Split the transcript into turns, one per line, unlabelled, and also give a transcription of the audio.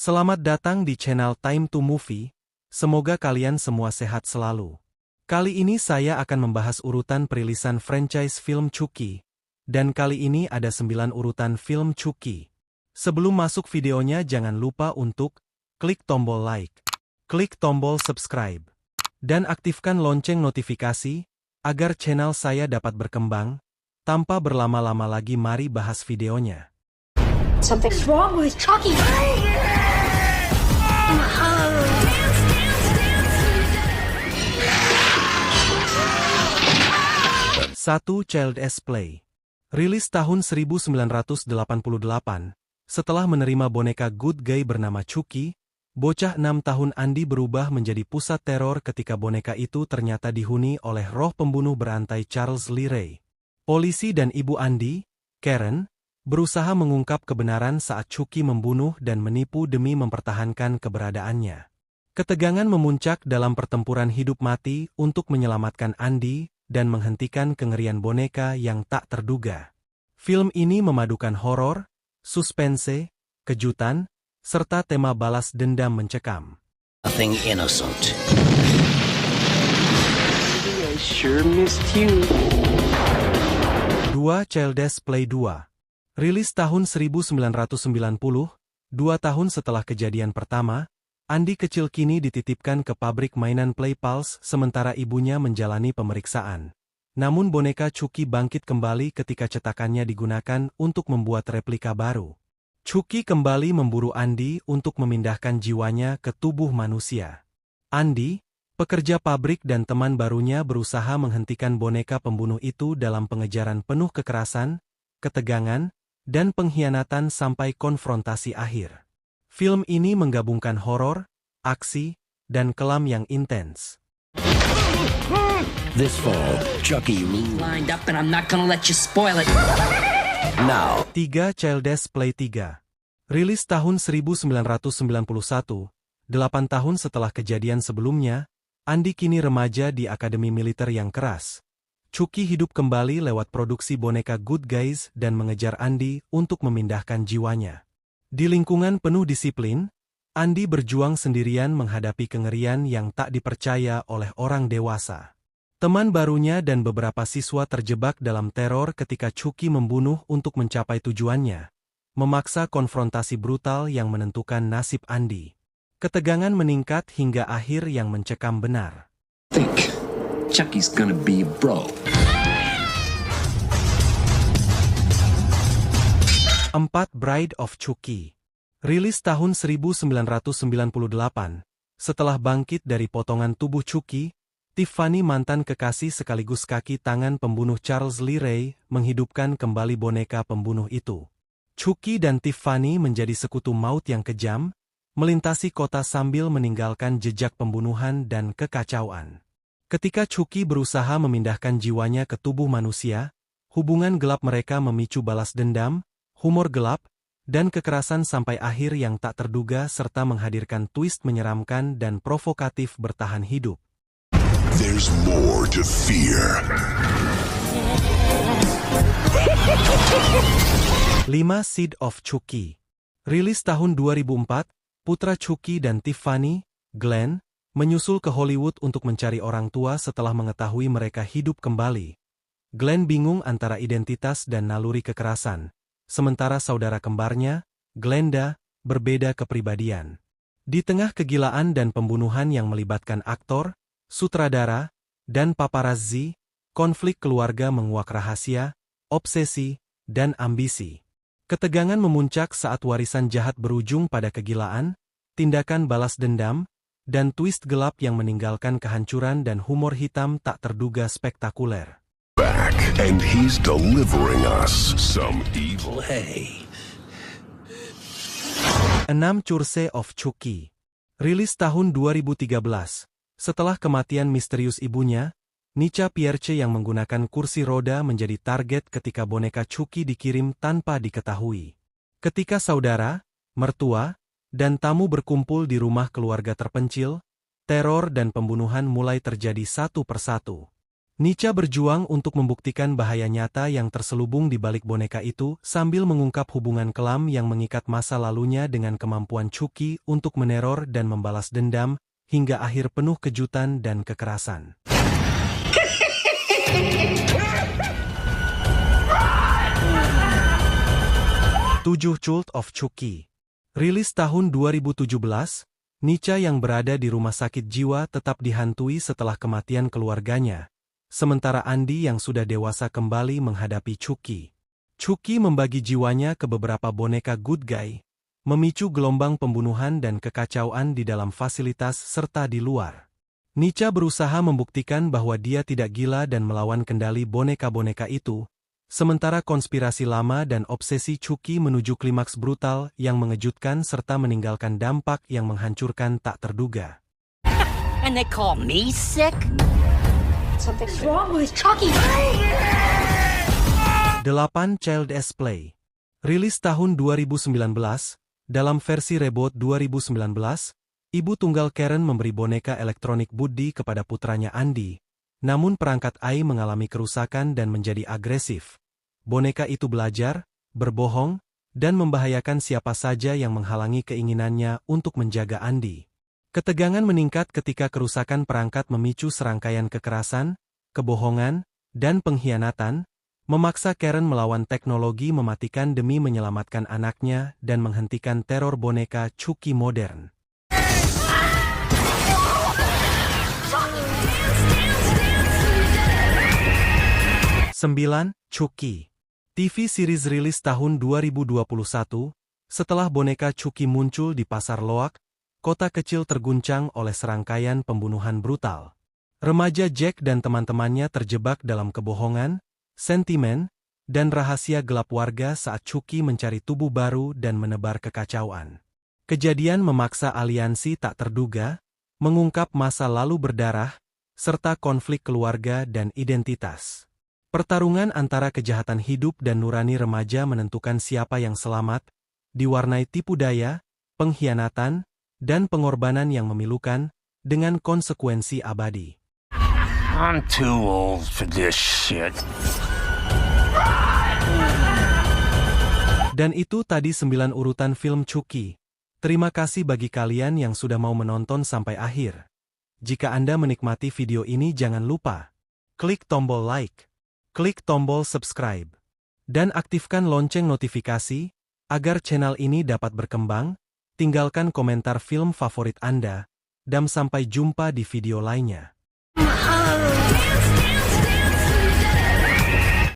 Selamat datang di channel Time to Movie, semoga kalian semua sehat selalu. Kali ini saya akan membahas urutan perilisan franchise film Chucky, dan kali ini ada 9 urutan film Chucky. Sebelum masuk videonya jangan lupa untuk klik tombol like, klik tombol subscribe, dan aktifkan lonceng notifikasi, agar channel saya dapat berkembang. Tanpa berlama-lama lagi mari bahas videonya.
Something's wrong with Chucky.
1. Child's Play. Rilis tahun 1988, setelah menerima boneka good guy bernama Chucky, bocah 6 tahun Andy berubah menjadi pusat teror ketika boneka itu ternyata dihuni oleh roh pembunuh berantai Charles Lee Ray. Polisi dan ibu Andy, Karen, berusaha mengungkap kebenaran saat Chucky membunuh dan menipu demi mempertahankan keberadaannya. Ketegangan memuncak dalam pertempuran hidup mati untuk menyelamatkan Andy dan menghentikan kengerian boneka yang tak terduga. Film ini memadukan horor, suspense, kejutan, serta tema balas dendam mencekam.
Nothing innocent.
I sure missed you.
2. Child's Play 2. Rilis tahun 1990, 2 tahun setelah kejadian pertama, Andy kecil kini dititipkan ke pabrik mainan Play Pals sementara ibunya menjalani pemeriksaan. Namun boneka Chucky bangkit kembali ketika cetakannya digunakan untuk membuat replika baru. Chucky kembali memburu Andy untuk memindahkan jiwanya ke tubuh manusia. Andy, pekerja pabrik dan teman barunya berusaha menghentikan boneka pembunuh itu dalam pengejaran penuh kekerasan, ketegangan, dan pengkhianatan sampai konfrontasi akhir. Film ini menggabungkan horor, aksi, dan kelam yang intens.
This fall, Chucky
Lined up and I'm not gonna let you spoil it.
now.
3. Child's Play 3. Rilis tahun 1991, 8 tahun setelah kejadian sebelumnya, Andy kini remaja di akademi militer yang keras. Chucky hidup kembali lewat produksi boneka Good Guys dan mengejar Andy untuk memindahkan jiwanya. Di lingkungan penuh disiplin, Andy berjuang sendirian menghadapi kengerian yang tak dipercaya oleh orang dewasa. Teman barunya dan beberapa siswa terjebak dalam teror ketika Chucky membunuh untuk mencapai tujuannya, memaksa konfrontasi brutal yang menentukan nasib Andy. Ketegangan meningkat hingga akhir yang mencekam benar.
Think Chucky's gonna be a bro.
4. Bride of Chucky. Rilis tahun 1998, setelah bangkit dari potongan tubuh Chucky, Tiffany mantan kekasih sekaligus kaki tangan pembunuh Charles Lee Ray menghidupkan kembali boneka pembunuh itu. Chucky dan Tiffany menjadi sekutu maut yang kejam, melintasi kota sambil meninggalkan jejak pembunuhan dan kekacauan. Ketika Chucky berusaha memindahkan jiwanya ke tubuh manusia, hubungan gelap mereka memicu balas dendam, humor gelap, dan kekerasan sampai akhir yang tak terduga serta menghadirkan twist menyeramkan dan provokatif bertahan hidup.
There's more to fear.
5. Seed of Chucky. Rilis tahun 2004, putra Chucky dan Tiffany, Glenn, menyusul ke Hollywood untuk mencari orang tua setelah mengetahui mereka hidup kembali. Glenn bingung antara identitas dan naluri kekerasan. Sementara saudara kembarnya, Glenda, berbeda kepribadian. Di tengah kegilaan dan pembunuhan yang melibatkan aktor, sutradara, dan paparazzi, konflik keluarga menguak rahasia, obsesi, dan ambisi. Ketegangan memuncak saat warisan jahat berujung pada kegilaan, tindakan balas dendam, dan twist gelap yang meninggalkan kehancuran dan humor hitam tak terduga spektakuler.
Back, and he's delivering us some evil.
Hey.
6. Curse of Chucky. Rilis tahun 2013. Setelah kematian misterius ibunya, Nica Pierce yang menggunakan kursi roda menjadi target ketika boneka Chucky dikirim tanpa diketahui. Ketika saudara, mertua, dan tamu berkumpul di rumah keluarga terpencil, teror dan pembunuhan mulai terjadi satu persatu. Nica berjuang untuk membuktikan bahaya nyata yang terselubung di balik boneka itu sambil mengungkap hubungan kelam yang mengikat masa lalunya dengan kemampuan Chucky untuk meneror dan membalas dendam, hingga akhir penuh kejutan dan kekerasan. Tujuh Cult of Chucky. Rilis tahun 2017, Nica yang berada di rumah sakit jiwa tetap dihantui setelah kematian keluarganya. Sementara Andy yang sudah dewasa kembali menghadapi Chucky. Chucky membagi jiwanya ke beberapa boneka good guy, memicu gelombang pembunuhan dan kekacauan di dalam fasilitas serta di luar. Nica berusaha membuktikan bahwa dia tidak gila dan melawan kendali boneka-boneka itu, sementara konspirasi lama dan obsesi Chucky menuju klimaks brutal yang mengejutkan serta meninggalkan dampak yang menghancurkan tak terduga.
And they call me sick? Something's wrong with Chucky.
8 Child's Play. Rilis tahun 2019, dalam versi reboot 2019, ibu tunggal Karen memberi boneka elektronik Buddy kepada putranya Andy. Namun perangkat AI mengalami kerusakan dan menjadi agresif. Boneka itu belajar, berbohong, dan membahayakan siapa saja yang menghalangi keinginannya untuk menjaga Andy. Ketegangan meningkat ketika kerusakan perangkat memicu serangkaian kekerasan, kebohongan, dan pengkhianatan, memaksa Karen melawan teknologi mematikan demi menyelamatkan anaknya dan menghentikan teror boneka Chucky modern. Sembilan, Chucky. TV series rilis tahun 2021, setelah boneka Chucky muncul di pasar loak, kota kecil terguncang oleh serangkaian pembunuhan brutal. Remaja Jack dan teman-temannya terjebak dalam kebohongan, sentimen, dan rahasia gelap warga saat Chucky mencari tubuh baru dan menebar kekacauan. Kejadian memaksa aliansi tak terduga, mengungkap masa lalu berdarah, serta konflik keluarga dan identitas. Pertarungan antara kejahatan hidup dan nurani remaja menentukan siapa yang selamat, diwarnai tipu daya, pengkhianatan, dan pengorbanan yang memilukan, dengan konsekuensi abadi.
I'm too old for this shit.
Dan itu tadi 9 urutan film Chucky. Terima kasih bagi kalian yang sudah mau menonton sampai akhir. Jika Anda menikmati video ini jangan lupa klik tombol like, klik tombol subscribe, dan aktifkan lonceng notifikasi, agar channel ini dapat berkembang. Tinggalkan komentar film favorit Anda, dan sampai jumpa di video lainnya.